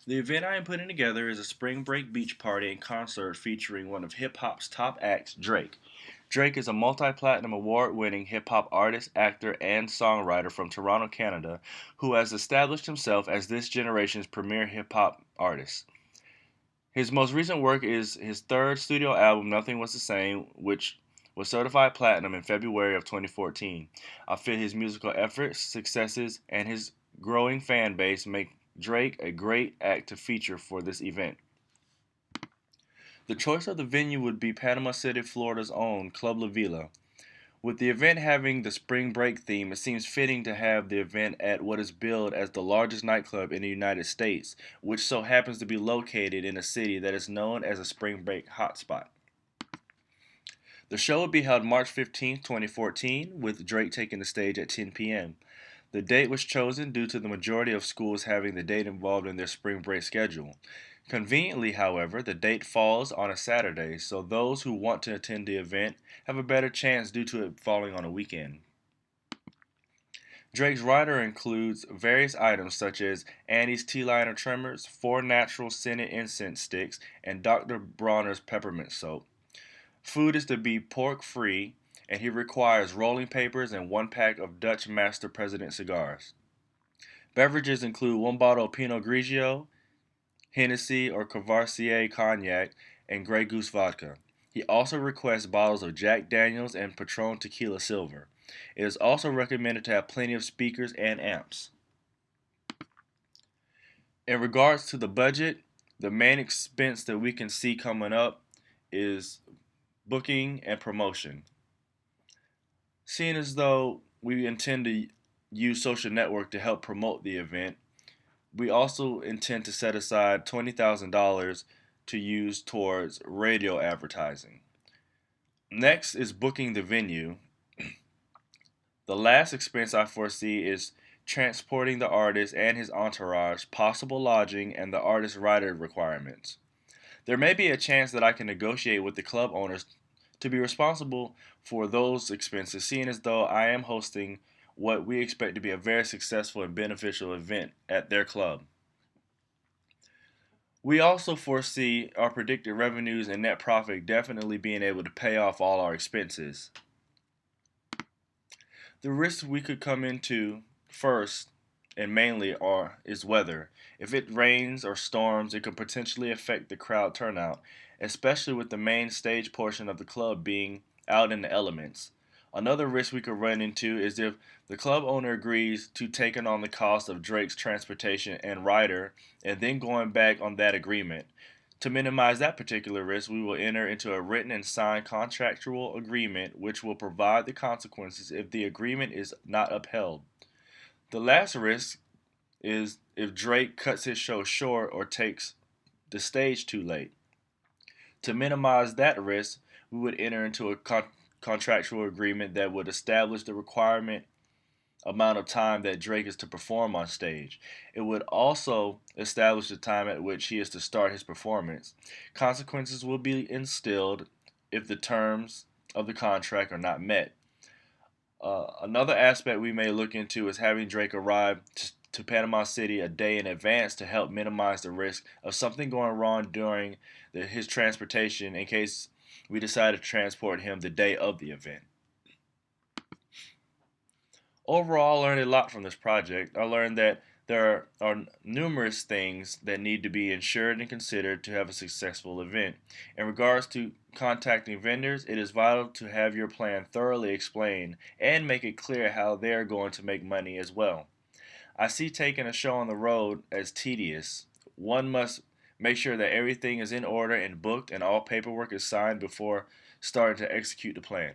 The event I am putting together is a spring break beach party and concert featuring one of hip hop's top acts, Drake. Drake is a multi platinum award winning hip hop artist, actor, and songwriter from Toronto, Canada, who has established himself as this generation's premier hip hop artist. His most recent work is his third studio album, Nothing Was the Same, which was certified platinum in February of 2014. I feel his musical efforts, successes, and his growing fan base make Drake a great act to feature for this event. The choice of the venue would be Panama City, Florida's own Club La Vila. With the event having the spring break theme, it seems fitting to have the event at what is billed as the largest nightclub in the United States, which so happens to be located in a city that is known as a spring break hotspot. The show will be held March 15th, 2014, with Drake taking the stage at 10 p.m. The date was chosen due to the majority of schools having the date involved in their spring break schedule. Conveniently, however, the date falls on a Saturday, so those who want to attend the event have a better chance due to it falling on a weekend. Drake's rider includes various items such as Annie's tea liner trimmers, 4 natural scented incense sticks, and Dr. Bronner's peppermint soap. Food is to be pork free, and he requires rolling papers and 1 pack of Dutch Master President cigars. Beverages include 1 bottle of Pinot Grigio, Hennessy or Courvoisier cognac, and Grey Goose vodka. He also requests bottles of Jack Daniels and Patron Tequila Silver. It is also recommended to have plenty of speakers and amps. In regards to the budget, the main expense that we can see coming up is booking and promotion. Seeing as though we intend to use social network to help promote the event, we also intend to set aside $20,000 to use towards radio advertising. Next is booking the venue. The last expense I foresee is transporting the artist and his entourage, possible lodging, and the artist rider requirements. There may be a chance that I can negotiate with the club owners to be responsible for those expenses, seeing as though I am hosting what we expect to be a very successful and beneficial event at their club. We also foresee our predicted revenues and net profit definitely being able to pay off all our expenses. The risks we could come into first and mainly is weather. If it rains or storms, it could potentially affect the crowd turnout, especially with the main stage portion of the club being out in the elements. Another risk we could run into is if the club owner agrees to taking on the cost of Drake's transportation and rider and then going back on that agreement. To minimize that particular risk, we will enter into a written and signed contractual agreement which will provide the consequences if the agreement is not upheld. The last risk is if Drake cuts his show short or takes the stage too late. To minimize that risk, we would enter into a contractual agreement that would establish the requirement amount of time that Drake is to perform on stage. It would also establish the time at which he is to start his performance. Consequences will be instilled if the terms of the contract are not met. Another aspect we may look into is having Drake arrive to Panama City a day in advance to help minimize the risk of something going wrong during his transportation in case we decide to transport him the day of the event. Overall, I learned a lot from this project. I learned that there are numerous things that need to be ensured and considered to have a successful event. In regards to contacting vendors, it is vital to have your plan thoroughly explained and make it clear how they are going to make money as well. I see taking a show on the road as tedious. One must make sure that everything is in order and booked and all paperwork is signed before starting to execute the plan.